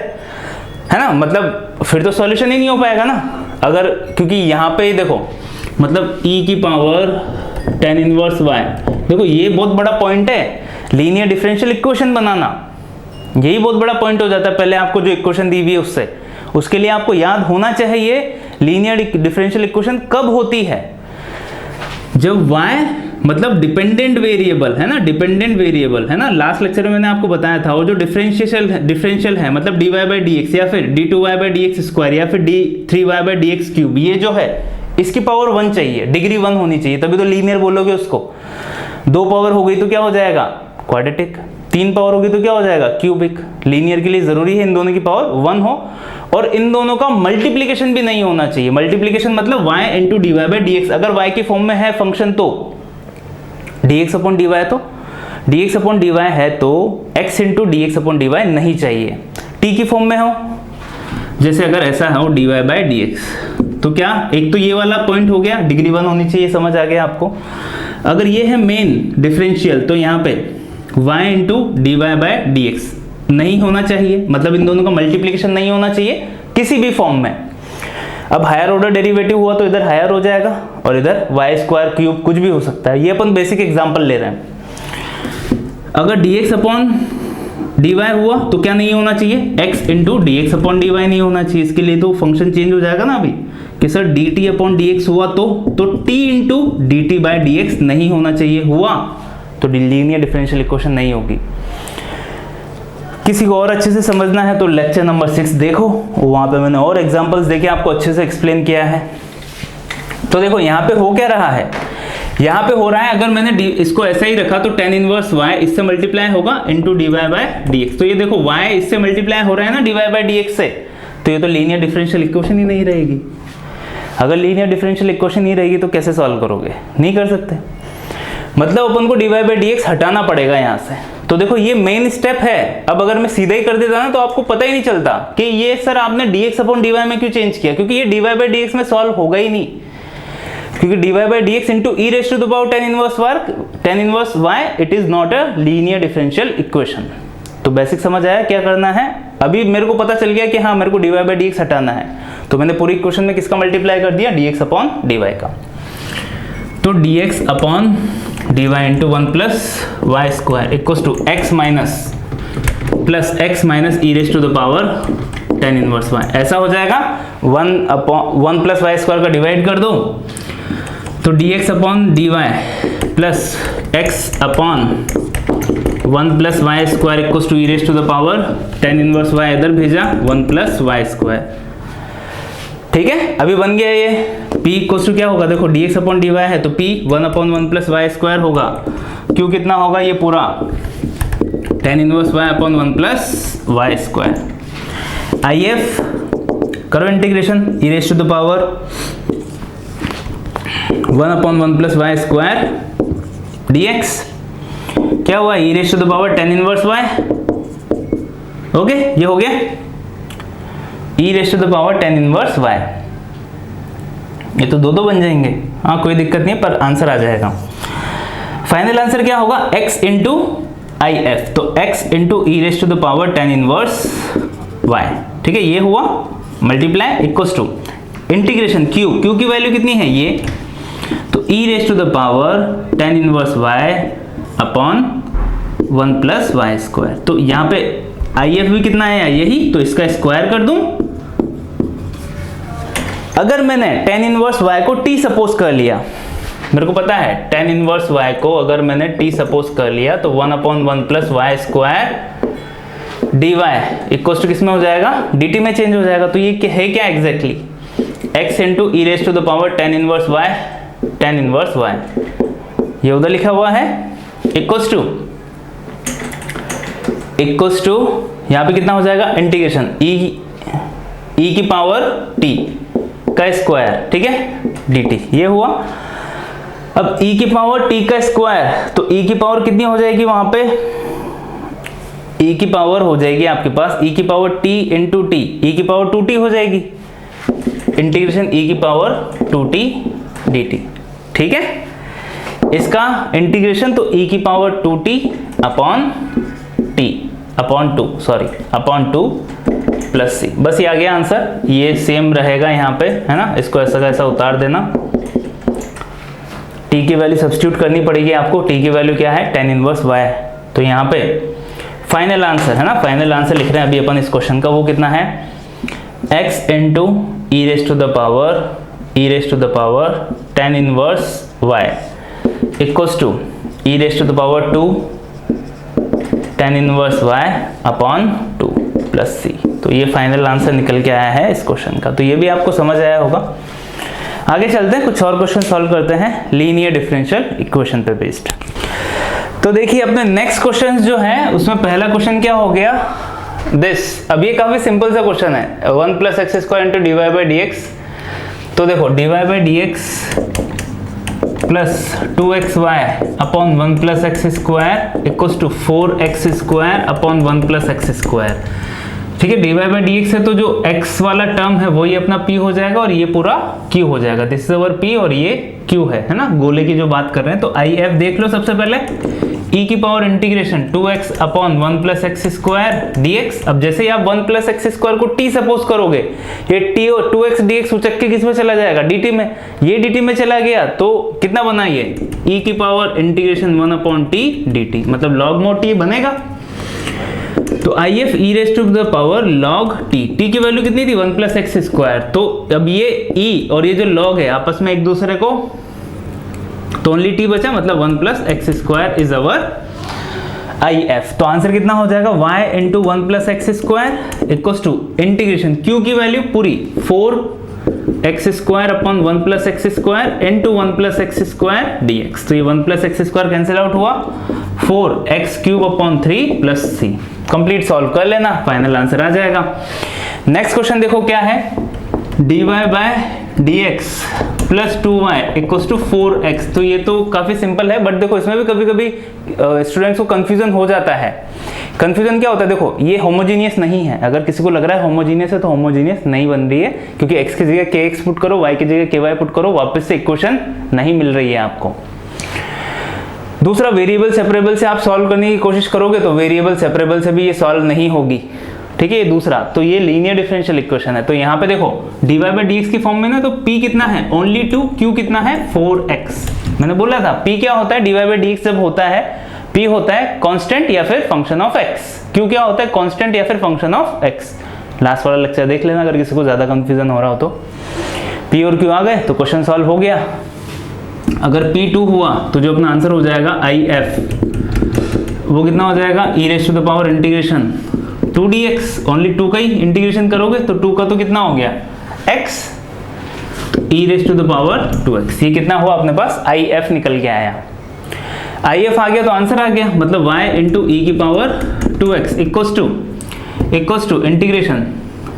है ना, मतलब फिर तो सॉल्यूशन ही नहीं हो पाएगा ना। अगर क्योंकि यहाँ पे देखो, मतलब e⁻tan इनवर्स y, देखो ये बहुत बड़ा पॉइंट है, लीनियर डिफरेंशियल इक्वेशन बनाना, यही बहुत बड़ा पॉइंट हो जाता है। पहले आपको जो इक्वेशन दी हुई है उसके लिए आपको याद होना चाहिए लीनियर डिफरेंशियल इक्वेशन कब होती है, जब y मतलब डिपेंडेंट वेरिएबल है ना, डिपेंडेंट वेरिएबल है ना। लास्ट लेक्चर में मैंने आपको बताया था वो जो डिफरेंशियल है, मतलब dy/dx या फिर d2y/dx² या फिर d3y/dx³, ये जो है इसकी पावर 1 चाहिए, डिग्री 1 होनी चाहिए, तभी तो लीनियर बोलोगे उसको। 2 पावर हो गई तो क्या हो जाएगा, क्वाड्रेटिक। 3 पावर होगी तो क्या हो जाएगा, क्यूबिक। लीनियर के लिए जरूरी है इन दोनों की पावर 1 हो, और इन दोनों का मल्टीप्लीकेशन भी नहीं होना चाहिए। मल्टीप्लीकेशन मतलब y इंटू dy/dx। अगर y की फॉर्म में है फंक्शन तो dx/dy, तो dx/dy है तो x इंटू dx/dy नहीं चाहिए। t की फॉर्म में हो, जैसे अगर ऐसा हो dy/dx, तो क्या, एक तो ये वाला पॉइंट हो गया, डिग्री 1 होनी चाहिए, समझ आ गया आपको। अगर ये है मेन डिफरेंशियल तो यहाँ पे y इंटू dy/dx नहीं होना चाहिए, मतलब इन दोनों का मल्टीप्लिकेशन नहीं होना चाहिए किसी भी फॉर्म में। अब हायर ऑर्डर डेरिवेटिव हुआ तो इधर हायर हो जाएगा और इधर y²³ कुछ भी हो सकता है। ये अपन बेसिक एग्जांपल ले रहे हैं। अगर dx/dy हुआ तो क्या नहीं होना चाहिए, x इंटू dx/dy नहीं होना चाहिए। इसके लिए तो फंक्शन चेंज हो जाएगा ना अभी कि सर dt/dx हुआ तो t इंटू dt/dx नहीं होना चाहिए, हुआ तो लीनियर डिफरेंशियल इक्वेशन नहीं होगी। किसी को और अच्छे से समझना है तो लेक्चर नंबर 6 देखो, वहां पे मैंने और एग्जांपल्स देके आपको अच्छे से एक्सप्लेन किया है। तो देखो यहाँ पे हो क्या रहा है, यहाँ पे हो रहा है, अगर मैंने इसको ऐसा ही रखा तो tan इनवर्स y इससे मल्टीप्लाई होगा इंटू dy/dx। तो ये देखो y इससे मल्टीप्लाई हो रहा है ना dy/dx से, तो ये तो लीनियर डिफरेंशियल इक्वेशन ही नहीं रहेगी। अगर लीनियर डिफरेंशियल इक्वेशन नहीं रहेगी तो कैसे सॉल्व करोगे, नहीं कर सकते। मतलब अपन को dy/dx हटाना पड़ेगा यहाँ से। तो देखो ये मेन स्टेप है। अब अगर मैं सीधा ही कर देता ना तो आपको पता ही नहीं चलता कि ये सर आपने dx/dy में क्यों चेंज किया, क्योंकि ये dy/dx में सॉल्व होगा ही नहीं, क्योंकि dy/dx into tan inverse y it is not a linear differential equation. तो बेसिक समझ आया क्या करना है। अभी मेरे को पता चल गया कि हाँ मेरे को dy/dx हटाना है, तो मैंने पूरी इक्वेशन में किसका मल्टीप्लाई कर दिया, dx/dy का। तो dx/dy into 1 + y² equals to x minus plus x minus e⁻tan inverse y। ऐसा हो जाएगा 1 + y² का डिवाइड कर दो, तो dx/dy plus x/1 + y² equals to e⁻tan inverse y। इधर भेजा 1 + y²। ठीक है, अभी बन गया ये। p इक्वल्स टू क्या होगा, देखो dx/dy है तो p 1/1 + y² होगा। q कितना होगा, ये पूरा tan inverse y/1 + y²। if करो इंटीग्रेशन e⁻1 + y² dx क्या हुआ, e⁻tan इनवर्स y। ओके, ये हो गया e⁻tan इनवर्स y। ये तो दो बन जाएंगे, हाँ कोई दिक्कत नहीं, पर आंसर आ जाएगा। फाइनल आंसर क्या होगा, x इंटू if, तो x into e⁻tan inverse y। ठीक है, ये हुआ multiply equals to integration q की वैल्यू कितनी है ये, तो e⁻tan inverse y upon 1 + y²। तो यहाँ पे if भी कितना है, यही, तो इसका स्क्वायर कर दूं। अगर मैंने tan इनवर्स y को t सपोज कर लिया, मेरे को पता है tan इनवर्स y को अगर मैंने t सपोज कर लिया तो 1/1 + y² dy इक्वल टू किस में हो जाएगा, dt में चेंज हो जाएगा। तो ये है क्या exactly, x into E raise to the power tan inverse y, ये उधर लिखा हुआ है, इक्वल्स टू यहाँ पे कितना हो जाएगा, इंटीग्रेशन e की पावर t का स्क्वायर, ठीक है, dt ये हुआ। अब e की पावर t का स्क्वायर, तो e की पावर कितनी हो जाएगी वहां पे, e की पावर हो जाएगी आपके पास e की power t into T, e की पावर 2t हो जाएगी, इंटीग्रेशन e की पावर 2t dt, ठीक है। इसका इंटीग्रेशन तो e की power 2t upon 2 plus c, बस ये आ गया आंसर। ये सेम रहेगा यहाँ पे, है ना, इसको ऐसा का ऐसा उतार देना। t की वैल्यू सब्स्टिट्यूट करनी पड़ेगी आपको, t की वैल्यू क्या है, tan इनवर्स y, तो यहाँ पे फाइनल आंसर है ना, फाइनल आंसर लिख रहे हैं अभी अपन इस क्वेश्चन का, वो कितना है, x into E raise to the power tan inverse y equals to E raise to the power 2 tan inverse y upon 2 plus c। तो ये फाइनल आंसर निकल के आया है इस क्वेश्चन का। तो ये भी आपको समझ आया होगा। आगे चलते हैं, कुछ और क्वेश्चन सॉल्व करते हैं लीनियर डिफरेंशियल इक्वेशन पे बेस्ड। तो देखिए अपने नेक्स्ट क्वेश्चन जो है उसमें पहला क्वेश्चन क्या हो गया, दिस। अब ये काफी सिंपल सा क्वेश्चन है, 1 plus X square into D Y by D X. तो देखो D Y by D X plus 2xy upon 1 plus X square equals to 4x square upon 1 plus X square, ठीक है। D Y by D X है तो जो x वाला term है वही अपना p हो जाएगा और ये पूरा q हो जाएगा, दिस इज अवर p और ये q है ना, गोले की जो बात कर रहे हैं। तो आई एफ देख लो सबसे पहले, e की power integration 2x upon 1 plus X square dx। अब जैसे ही आप 1 प्लस एक्स स्क्वायर को t सपोज करोगे, ये t और 2x dx उचक के किस में चला जाएगा, dt में, ये dt में चला गया तो कितना बना ये, e की power integration 1 upon t dt, मतलब log mod t बनेगा। तो I F E raise to the power log t, t की वैल्यू कितनी थी, 1 प्लस एक्स स्क्वायर। तो अब ये e और ये जो log है आपस में एक दूसरे को, तो ओनली t बचा, मतलब 1 plus X square is our I F. तो आंसर कितना हो जाएगा, y into 1 plus X square equals to integration q की वैल्यू पूरी 4x square upon 1 plus X square into 1 plus X square dx। तो ये 1 plus X square cancel out हुआ, 4x cube upon 3 plus c। Complete solve कर लेना, final answer आ जाएगा। Next question देखो क्या है, dy by dx plus 2y equals to 4x। तो ये तो काफी सिंपल है, बट देखो इसमें भी कभी कभी स्टूडेंट्स को कंफ्यूजन हो जाता है। कंफ्यूजन क्या होता है, देखो ये होमोजीनियस नहीं है, अगर किसी को लग रहा है होमोजीनियस है तो होमोजीनियस नहीं बन रही है, क्योंकि x की जगह kx पुट करो, y की जगह ky पुट करो, वापस से इक्वेशन नहीं मिल रही है आपको। दूसरा, वेरिएबल सेपरेबल से आप सॉल्व करने की कोशिश करोगे तो वेरिएबल सेपरेबल से भी ये सॉल्व नहीं होगी, ठीक है। ये दूसरा, तो ये लीनियर डिफरेंशियल इक्वेशन है। तो यहाँ पे देखो dy बाई डी एक्स की फॉर्म में ना, तो p कितना है, ओनली 2, q कितना है 4x। मैंने बोला था p क्या होता है, dy बाई डी एक्स जब होता है p होता है कांस्टेंट या फिर फंक्शन ऑफ x, q क्या होता है, कांस्टेंट या फिर फंक्शन ऑफ x। लास्ट वाला लेक्चर देख लेना अगर किसी को ज्यादा कंफ्यूजन हो रहा हो तो। p और q आ गए तो क्वेश्चन सॉल्व हो गया। अगर p2 हुआ तो जो अपना आंसर हो जाएगा आई एफ, वो कितना हो जाएगा, e raise to the power integration 2 dx, only 2 का ही इंटीग्रेशन करोगे तो 2 का तो कितना हो गया x, तो e raise to the power 2x। ये कितना हुआ अपने पास, आई एफ निकल के आया। आई एफ आ गया तो आंसर आ गया, मतलब y इंटू ई की power 2x equals to integration,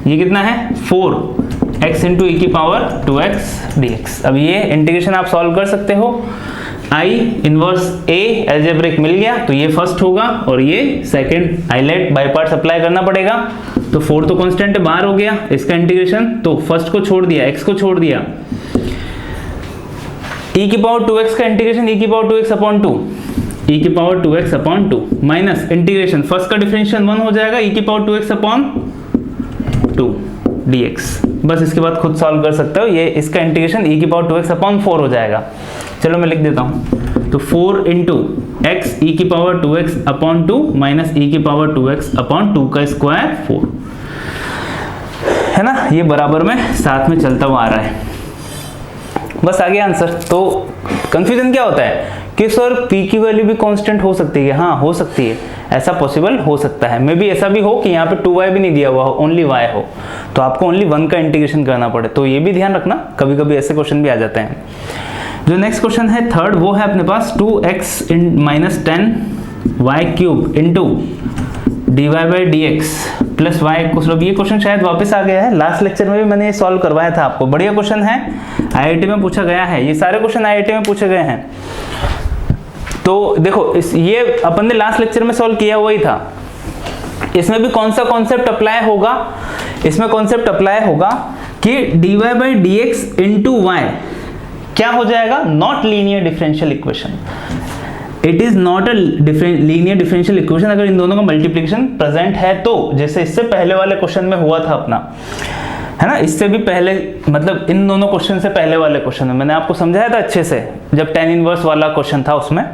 ये कितना है 4x इंटू ई की पावर 2x dx। अब ये इंटीग्रेशन आप सॉल्व कर सकते हो, I इनवर्स A एल्जेब्रिक मिल गया तो ये फर्स्ट होगा और ये second, highlight by parts apply करना पड़ेगा। तो 4 तो कांस्टेंट बाहर हो गया, इसका इंटीग्रेशन तो फर्स्ट को छोड़ दिया, x को छोड़ दिया, e की पावर 2x का इंटीग्रेशन e की पावर 2x अपॉन 2, e की power 2x upon 2 minus integration first का डिफरेंशियल 1 हो जाएगा, e की पावर 2x अपॉन 2 dx। बस इसके बाद खुद सॉल्व कर सकते हो, ये इसका इंटीग्रेशन e की पावर 2x अपॉन 4 हो जाएगा। चलो मैं लिख देता हूं, तो 4 इंटू एक्स ई की power 2x upon 2 minus E की पावर 2x अपॉन 2 का स्क्वायर 4, है ना, ये बराबर में साथ में चलता हुआ आ रहा है। बस आ गया आंसर। तो कंफ्यूजन क्या होता है, कि सर p की वैल्यू भी कांस्टेंट हो सकती है, हाँ हो सकती है, ऐसा पॉसिबल हो सकता है। मे बी ऐसा भी हो कि यहाँ पे 2y भी नहीं दिया हुआ हो, ओनली y हो, तो आपको ओनली 1 का इंटीग्रेशन करना पड़े, तो ये भी ध्यान रखना, कभी कभी ऐसे क्वेश्चन भी आ जाते हैं। जो नेक्स्ट क्वेश्चन है थर्ड, वो है अपने पास 2x minus 10y cube into dy by D X plus Y. ये क्वेश्चन शायद वापस आ गया है, लास्ट लेक्चर में भी मैंने ये सॉल्व करवाया था आपको, बढ़िया क्वेश्चन है, आईआईटी में पूछा गया है, ये सारे क्वेश्चन आईआईटी में पूछे गए हैं। तो देखो ये अपन ने लास्ट लेक्चर में सॉल्व किया हुआ ही था। इसमें भी कौन सा कॉन्सेप्ट अप्लाई होगा, इसमें कॉन्सेप्ट अप्लाई होगा कि dy by D X into Y क्या हो जाएगा, not linear differential equation, it is not a linear differential equation अगर इन दोनों का मल्टीप्लिकेशन प्रेजेंट है तो, जैसे इससे पहले वाले क्वेश्चन में हुआ था अपना, है ना, इससे भी पहले, मतलब इन दोनों क्वेश्चन से पहले वाले क्वेश्चन में मैंने आपको समझाया था अच्छे से, जब tan इनवर्स वाला क्वेश्चन था उसमें।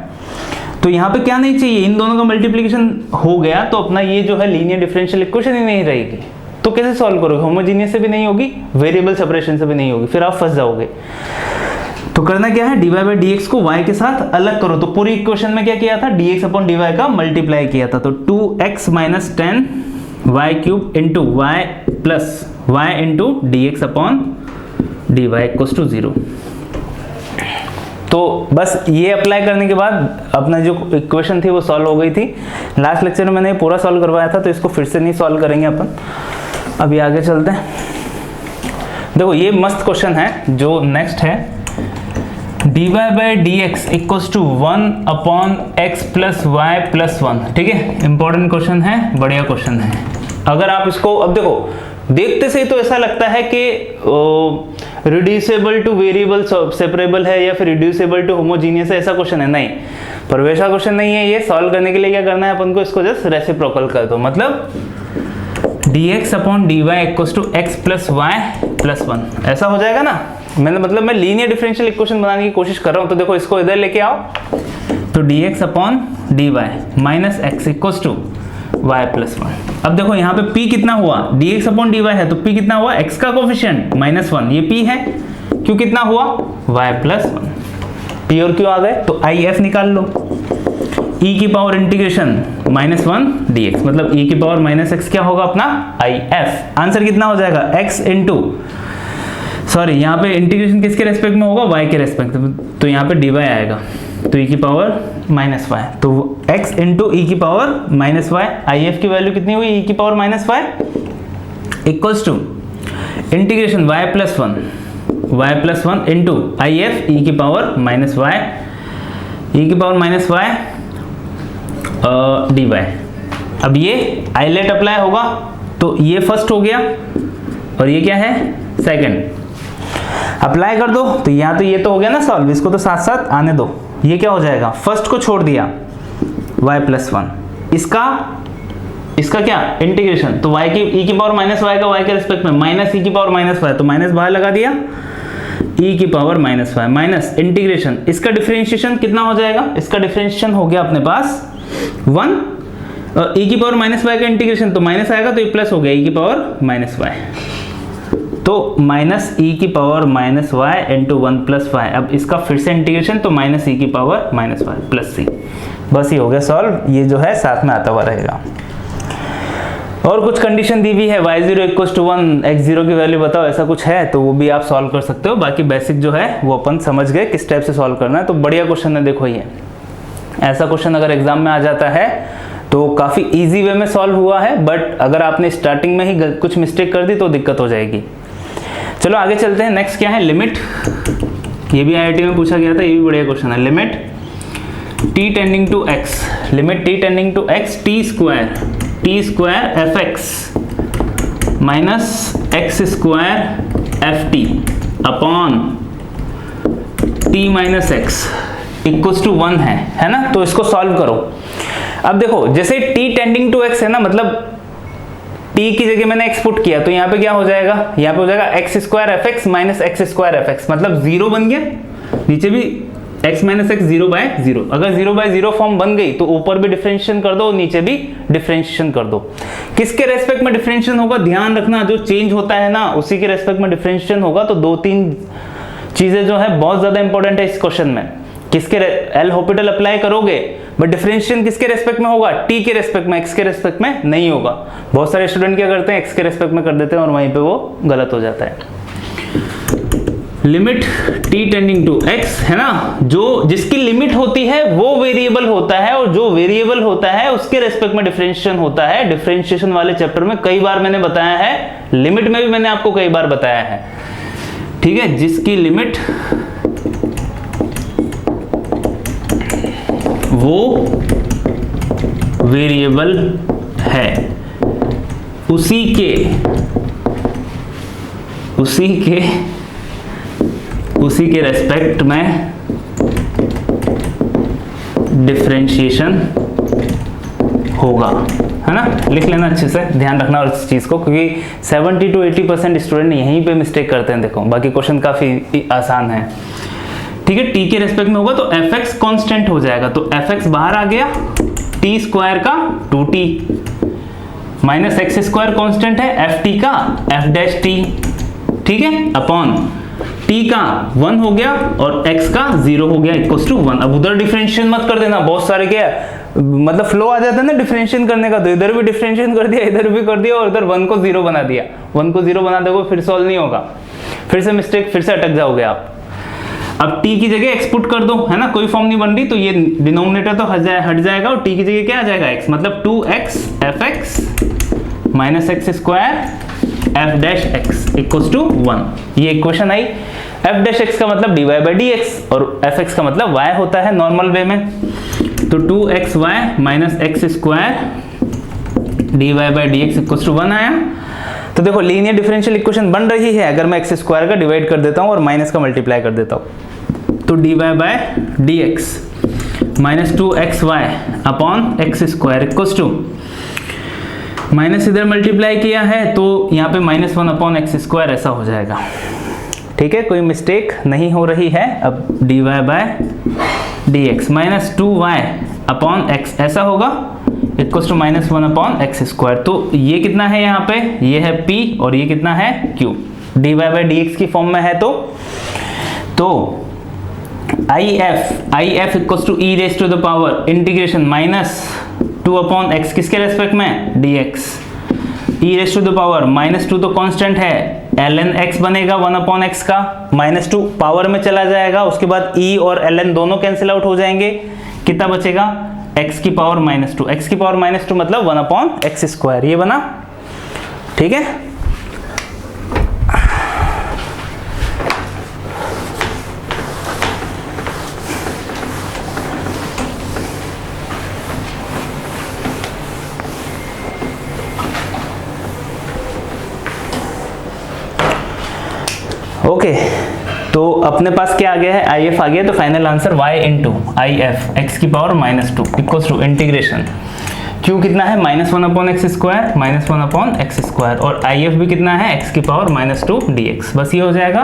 तो यहाँ पे क्या नहीं चाहिए, इन दोनों का मल्टीप्लिकेशन हो गया तो अपना ये जो है लीनियर डिफरेंशियल इक्वेशन ही नहीं रहेगी, तो कैसे सॉल्व करोगे, होमोजीनियस से भी नहीं होगी, वेरिएबल सेपरेशन से भी नहीं होगी, फिर आप फंस जाओगे। तो करना क्या है, dy बाई डी एक्स को y के साथ अलग करो, तो पूरी इक्वेशन में क्या किया था, dx अपॉन dy का मल्टीप्लाई किया था, तो 2x minus 10 y cube into Y plus y into D X upon D Y equals to 0। तो बस ये अप्लाई करने के बाद अपना जो इक्वेशन थी वो सॉल्व हो गई थी। लास्ट लेक्चर में मैंने पूरा सॉल्व करवाया था, तो इसको फिर से नहीं सॉल्व करेंगे अपन, अभी आगे चलते हैं। देखो ये मस्त क्वेश्चन है जो नेक्स्ट है, dy by D x equals to 1 upon X plus Y plus 1। ठीक है, इंपॉर्टेंट क्वेश्चन है, बढ़िया क्वेश्चन है। अगर आप इसको, अब देखो देखते से ही तो ऐसा लगता है कि रिड्यूसेबल टू वेरिएबल सेपरेबल है या फिर रिड्यूसेबल टू होमोजीनियस है, ऐसा क्वेश्चन है, नहीं, पर वैसा क्वेश्चन नहीं है ये। सॉल्व करने के लिए क्या करना है अपन को, इसको जस्ट रेसिप्रोकल कर दो, मतलब dx upon dy equals to X plus Y plus 1, ऐसा हो जाएगा ना। मैं लीनियर डिफरेंशियल इक्वेशन बनाने की कोशिश कर रहा हूं, तो देखो इसको इधर लेके आओ, तो dx upon dy minus X equals to y plus 1। अब देखो यहाँ पे p कितना हुआ, dx अपॉन dy है, तो p कितना हुआ, x का कोफिशिएंट -1, ये p है, q कितना हुआ, y प्लस 1, p और q आ गए, तो if निकाल लो, e की पावर इंटीग्रेशन -1 dx, मतलब e की पावर माइनस एक्स क्या होगा अपना if। आंसर कितना हो जाएगा, x इंटू, सॉरी यहाँ पे इंटीग्रेशन किसके रेस्पेक्ट में होगा, y के रेस्पेक्ट में, तो यहाँ पे dy आएगा, तो e की पावर -y, तो x इंटू ई की पावर -y, if की वैल्यू कितनी हुई, e की power -y equals to integration y plus 1 into if e की पावर -y, e की पावर -y dy। अब ये आइलेट अप्लाई होगा, तो ये फर्स्ट हो गया और ये क्या है, सेकंड। अप्लाई कर दो, तो यहाँ तो ये तो हो गया ना सॉल्व, इसको तो साथ साथ आने दो। ये क्या हो जाएगा, फर्स्ट को छोड़ दिया y प्लस 1, इसका क्या इंटीग्रेशन, तो y की e की पावर -y का y के रिस्पेक्ट में माइनस e की पावर -y, तो माइनस बाहर लगा दिया, e की पावर -y माइनस इंटीग्रेशन, इसका डिफरेंशिएशन कितना हो जाएगा, इसका डिफरेंशिएशन हो गया अपने पास 1, e की पावर -y का इंटीग्रेशन, तो माइनस आएगा, तो ये प्लस हो गया e की पावर -y, तो माइनस e की power -y into 1 plus y। अब इसका फिर से इंटीग्रेशन, तो माइनस e की पावर -y प्लस c, बस ये हो गया सॉल्व। ये जो है साथ में आता हुआ रहेगा। और कुछ कंडीशन दी हुई है, y0 इक्वल्स टू 1, x0 की वैल्यू बताओ, ऐसा कुछ है तो वो भी आप सॉल्व कर सकते हो। बाकी बेसिक जो है वो अपन समझ गए किस टाइप से सॉल्व करना है। तो बढ़िया क्वेश्चन है, देखो ये ऐसा क्वेश्चन अगर एग्जाम में आ जाता है तो काफ़ी इजी वे में सॉल्व हुआ है, बट अगर आपने स्टार्टिंग में ही कुछ मिस्टेक कर दी तो दिक्कत हो जाएगी। चलो आगे चलते हैं। नेक्स्ट क्या है, लिमिट। ये भी आईआईटी में पूछा गया था, ये भी बढ़िया क्वेश्चन है। Limit t tending to x, limit t tending to x t square fx minus x square ft upon t minus x equals to 1 है ना। तो इसको सॉल्व करो। अब देखो जैसे t टेंडिंग टू x है ना, मतलब t की जगह मैंने x पुट किया, तो यहाँ पे क्या हो जाएगा, यहाँ पे हो जाएगा x square fx minus x square fx, मतलब 0 बन गया, नीचे भी x माइनस एक्स 0/0। अगर 0/0 फॉर्म बन गई तो ऊपर भी डिफरेंशिएशन कर दो, नीचे भी डिफरेंशिएशन कर दो। किसके रेस्पेक्ट में डिफरेंशिएशन होगा, ध्यान रखना, जो चेंज होता है ना उसी के रेस्पेक्ट में डिफरेंशिएशन होगा। तो 2-3 चीजें जो है बहुत ज्यादा इंपॉर्टेंट है इस क्वेश्चन में। किसके एल हॉस्पिटल अप्लाई करोगे, बट डिफरेंशिएशन किसके रेस्पेक्ट में होगा, टी के रेस्पेक्ट में, एक्स के रेस्पेक्ट में नहीं होगा। बहुत सारे स्टूडेंट क्या करते हैं, एक्स के रेस्पेक्ट में कर देते हैं और वहीं पे वो गलत हो जाता है। Limit T tending to X है ना, जो जिसकी लिमिट होती है वो वेरिएबल होता है, और जो वेरिएबल होता है उसके रेस्पेक्ट में डिफरेंशिएशन होता है। डिफरेंशिएशन वाले चैप्टर में कई बार मैंने बताया है, लिमिट में भी मैंने आपको कई बार बताया है, ठीक है। जिसकी लिमिट वो वेरिएबल है, उसी के रेस्पेक्ट में डिफरेंशिएशन होगा, है ना। लिख लेना अच्छे से, ध्यान रखना इस चीज को, क्योंकि 70 to 80% स्टूडेंट यहीं पे मिस्टेक करते हैं। देखो बाकी क्वेश्चन काफी आसान है, ठीक है। टी के रेस्पेक्ट में होगा तो एफ एक्स कॉन्स्टेंट हो जाएगा, तो एफ एक्स बाहर आ गया, टी स्क्वायर का 2t minus X square constant है, एफ टी का एफ डैश टी, ठीक है, अपॉन टी का 1 हो गया और x का 0 हो गया इक्वल्स टू 1। अब उधर डिफरेंशिएशन मत कर देना, बहुत सारे क्या मतलब फ्लो आ जाता है ना डिफरेंशिएशन करने का, तो इधर भी डिफरेंशिएशन कर दिया, इधर भी कर दिया, और इधर 1 को 0 बना दिया। 1 को 0 बना दोगे फिर सॉल्व नहीं होगा, फिर से मिस्टेक, फिर से अटक जाओगे आप। अब t की जगह x पुट कर दो, है ना, कोई फॉर्म नहीं बन रही, तो ये डिनोमिनेटर तो हट जाएगा और t की जगह क्या आ जाएगा x, मतलब 2x fx minus X square f dash x equals to 1। ये इक्वेशन आई। f डैश x का मतलब dy बाई dx और fx का मतलब y होता है नॉर्मल वे में, तो 2xy minus X square dy by dx equals to 1 आया। तो देखो लीनियर डिफरेंशियल इक्वेशन बन रही है अगर मैं एक्स स्क्वायर का डिवाइड कर देता हूँ और माइनस का मल्टीप्लाई कर देता हूँ, तो dy by dx minus 2xy upon x square equals to, minus इधर मल्टीप्लाई किया है तो यहाँ पे -1 अपॉन एक्स स्क्वायर ऐसा हो जाएगा, ठीक है, कोई मिस्टेक नहीं हो रही है। अब dy by dx minus 2y upon x ऐसा होगा equals to -1 upon x square. तो ये कितना है यहाँ पे, ये है p और ये कितना है q, dy बाई dx की फॉर्म में है, तो if equals to e raise to the power integration minus 2 upon x किसके रेस्पेक्ट में dx, e raise to the power -2 तो कांस्टेंट है, ln x बनेगा 1 अपॉन x का, -2 पावर में चला जाएगा, उसके बाद e और ln दोनों कैंसिल आउट हो जाएंगे, कितना बचेगा x की पावर -2, x की पावर -2 मतलब 1 अपॉन एक्स स्क्वायर, ये बना, ठीक है। ओके तो अपने पास क्या आ गया है, IF आ गया, तो final answer y into IF x की power -2 equals to integration q कितना है -1 upon x square, -1 upon x square, और IF भी कितना है x की पावर -2 dx, बस ये हो जाएगा।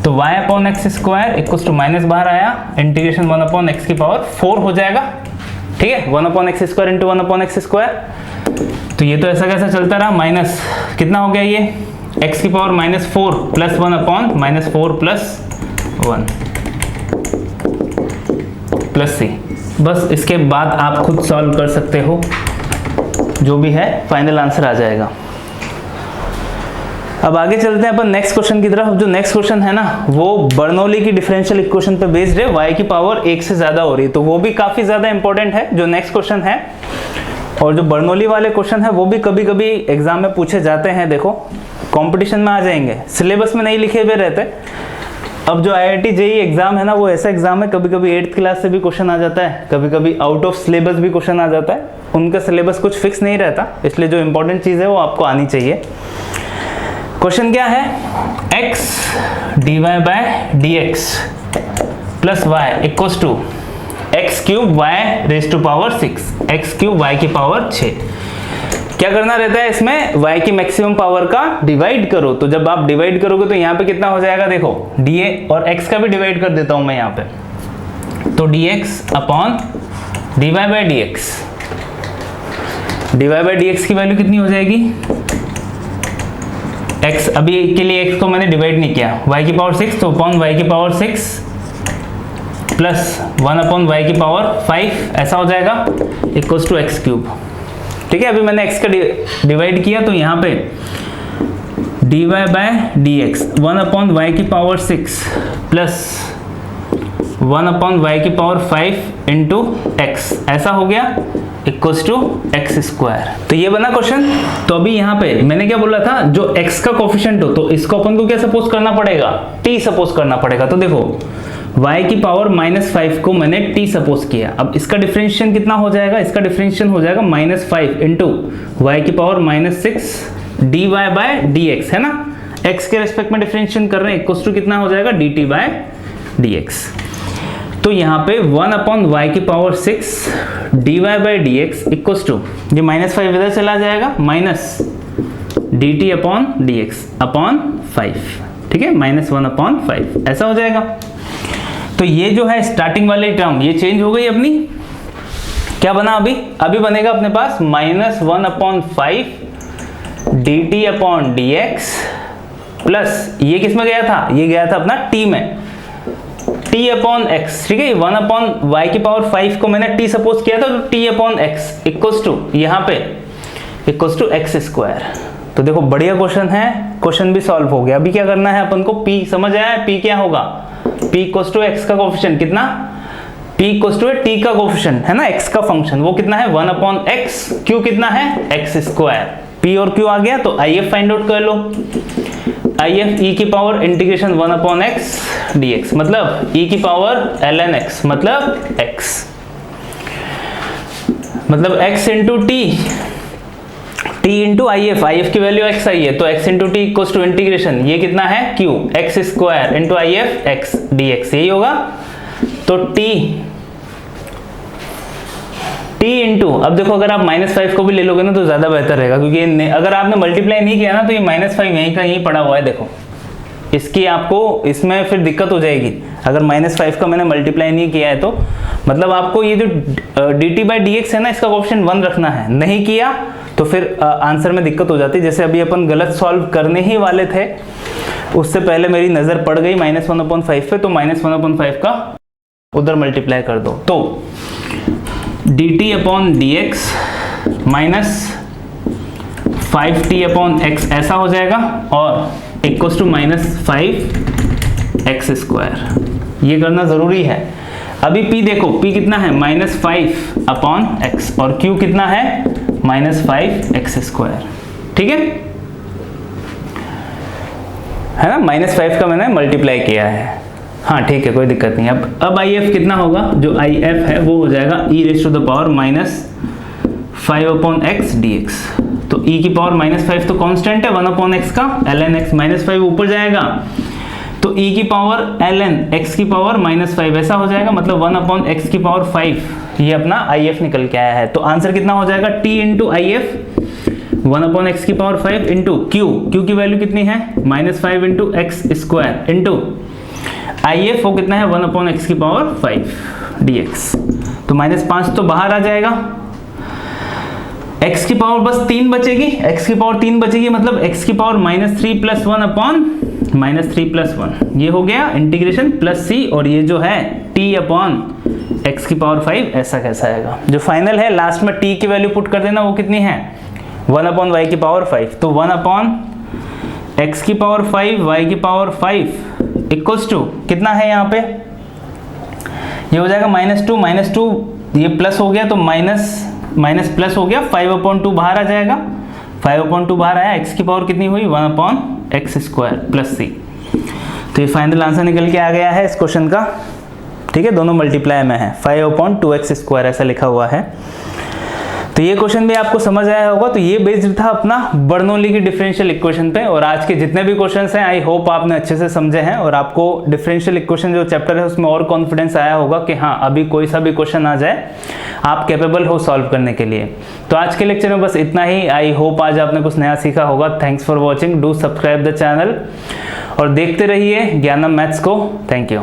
तो y upon x square equals to minus बाहर आया, इंटीग्रेशन 1 अपॉन एक्स की पावर 4 हो जाएगा, ठीक है, 1 upon x square into 1 upon x square. तो ये तो ऐसा कैसा चलता रहा, माइनस कितना हो गया ये x की power -4 plus 1 upon -4 plus 1 plus c, बस इसके बाद आप खुद सॉल्व कर सकते हो, जो भी है फाइनल आंसर आ जाएगा। अब आगे चलते हैं अपन नेक्स्ट क्वेश्चन की तरफ। जो नेक्स्ट क्वेश्चन है ना वो बर्नौली की डिफरेंशियल इक्वेशन पे बेस्ड है, y की पावर 1 से ज्यादा हो रही है, तो वो भी काफी ज्यादा इंपॉर्टेंट है जो नेक्स्ट क्वेश्चन है। और जो बर्नौली वाले क्वेश्चन है वो भी कभी कभी एग्जाम में पूछे जाते हैं, देखो कंपटीशन में आ जाएंगे, सिलेबस में नहीं लिखे हुए रहते। अब जो IIT JEE एग्जाम है ना वो ऐसा एग्जाम है, कभी कभी 8th क्लास से भी क्वेश्चन आ जाता है, कभी कभी आउट ऑफ सिलेबस भी क्वेश्चन आ जाता है, उनका सिलेबस कुछ फिक्स नहीं रहता, इसलिए जो इंपॉर्टेंट चीज है वो आपको आनी चाहिए। क्वेश्चन क्या है, x dy by dx plus y equals to X cube y raise to power 6, X cube y की पावर 6। क्या करना रहता है इसमें, y की मैक्सिमम पावर का डिवाइड करो, तो जब आप डिवाइड करोगे तो यहाँ पे कितना हो जाएगा, देखो dA और x का भी डिवाइड कर देता हूं मैं यहाँ पे, तो dx upon dy by dx, dy by dx की वैल्यू कितनी हो जाएगी, x अभी के लिए x को मैंने डिवाइड नहीं किया, y की पावर 6 तो अपॉन y की पावर 6 प्लस 1/y की पावर 5 ऐसा हो जाएगा इक्वल्स टू एक्स क्यूब। ठीक है, अभी मैंने x का डिवाइड किया तो यहाँ पे dy bye d x 1/y की पावर 6 प्लस 1/y की पावर 5 इंटू एक्स ऐसा हो गया इक्वल्स टू एक्स स्क्वायर। तो ये बना क्वेश्चन। तो अभी यहाँ पे मैंने क्या बोला था, जो x का कोफिशिएंट हो तो इसको अपन को क्या सपोज करना पड़ेगा, t सपोज करना पड़ेगा। तो देखो y की पावर -5 को मैंने t सपोज किया। अब इसका डिफरेंशिएशन कितना हो जाएगा, इसका डिफरेंशिएशन हो जाएगा -5 इंटू y की पावर -6 dy बाय dx, है ना, x के रेस्पेक्ट में डिफरेंशिएशन कर रहे हैं, इक्वल्स टू कितना हो जाएगा dt बाय dx। तो यहाँ पे 1/y की power 6 dy by D x equals to, ये -5 इधर चला जाएगा, minus dt upon D X upon 5। ठीक है, -1/5 ऐसा हो जाएगा। तो ये जो है स्टार्टिंग वाली टर्म ये चेंज हो गई अपनी। क्या बना अभी बनेगा अपने पास -1/5 dt upon D X plus ये किस में गया था, ये गया था अपना t में, t अपॉन एक्स। ठीक है, 1/y की पावर 5 को मैंने t सपोज किया था, तो t upon X equals to यहाँ पे इक्वल्स टू एक्स स्क्वायर। तो देखो बढ़िया क्वेश्चन है, क्वेश्चन भी सॉल्व हो गया। अभी क्या करना है अपन को, p समझ आया है, p क्या होगा, p इक्वल्स टू x का कोफिशिएंट कितना, p इक्वल्स टू t का कोफिशिएंट है ना, x का फंक्शन वो कितना है 1/x, q कितना है एक्स स्क्वायर। p और q आ गया तो if फाइंड आउट कर लो, if e की पावर इंटीग्रेशन 1/x dx मतलब e की पावर ln x मतलब x, मतलब x into t into if की वैल्यू x आई है तो x into T equals to integration ये कितना है q x square into if x dx, यही होगा। तो t इंटू, अब देखो अगर आप -5 को भी ले लोगे ना तो ज्यादा बेहतर रहेगा, क्योंकि अगर आपने मल्टीप्लाई नहीं किया ना तो ये -5 यहीं का यहीं पड़ा हुआ है। देखो इसकी आपको इसमें फिर दिक्कत हो जाएगी, अगर -5 का मैंने मल्टीप्लाई नहीं किया है तो मतलब आपको ये जो dt बाई डी एक्स है ना इसका कोफिशिएंट 1 रखना है, नहीं किया तो फिर आंसर में दिक्कत हो जाती है। जैसे अभी अपन गलत सॉल्व करने ही वाले थे, उससे पहले मेरी नजर पड़ गई -1/5 पे, तो -1/5 का उधर मल्टीप्लाई कर दो, तो dt upon D x minus 5t upon x ऐसा हो जाएगा और इक्वल्स टू -5x स्क्वायर। ये करना जरूरी है। अभी p देखो, p कितना है -5 अपॉन x और q कितना है -5x स्क्वायर। ठीक है ना, -5 का मैंने मल्टीप्लाई किया है। हाँ ठीक है, कोई दिक्कत नहीं। अब if कितना होगा, जो if है वो हो जाएगा e raise to the power -5/x dx। तो e की पावर -5 तो कांस्टेंट है 1/x का, ln x -5 ऊपर जाएगा तो e की पावर ln x की पावर -5 ऐसा हो जाएगा, मतलब 1/x की पावर 5। ये अपना if निकल के आया है। तो आंसर कितना हो जाएगा t इंटू if 1/x की पावर 5 इंटू q की वैल्यू कितनी है -5 into x square into if वो कितना है 1/x की पावर 5 dx। तो -5 तो बाहर आ जाएगा, x की पावर बस 3 बचेगी, x की पावर 3 बचेगी, मतलब x की पावर -3 + 1 अपॉन -3 + 1 ये हो गया इंटीग्रेशन प्लस c, और ये जो है t अपॉन x की पावर 5 ऐसा कैसा आएगा। जो फाइनल है लास्ट में t की वैल्यू पुट कर देना, वो कितनी है 1/y की पावर 5। तो 1/x की पावर 5 y की पावर 5 इक्वल्स टू कितना है यहाँ पे, ये हो जाएगा -2 ये प्लस हो गया तो माइनस प्लस हो गया, 5/2 बाहर आ जाएगा, 5/2 बाहर आया, x की पावर कितनी हुई 1/x स्क्वायर प्लस c। तो ये फाइनल आंसर निकल के आ गया है इस क्वेश्चन का। ठीक है, दोनों मल्टीप्लाई में है, 5/2x स्क्वायर ऐसा लिखा हुआ है। तो ये क्वेश्चन भी आपको समझ आया होगा। तो ये बेस्ड था अपना बर्नौली की डिफरेंशियल इक्वेशन पे, और आज के जितने भी क्वेश्चंस हैं आई होप आपने अच्छे से समझे हैं और आपको डिफरेंशियल इक्वेशन जो चैप्टर है उसमें और कॉन्फिडेंस आया होगा कि हाँ अभी कोई सा भी क्वेश्चन आ जाए आप कैपेबल हो सॉल्व करने के लिए। तो आज के लेक्चर में बस इतना ही। आई होप आज आपने कुछ नया सीखा होगा। Thanks for watching, do subscribe the channel और देखते रहिए ज्ञानम मैथ्स को। Thank you.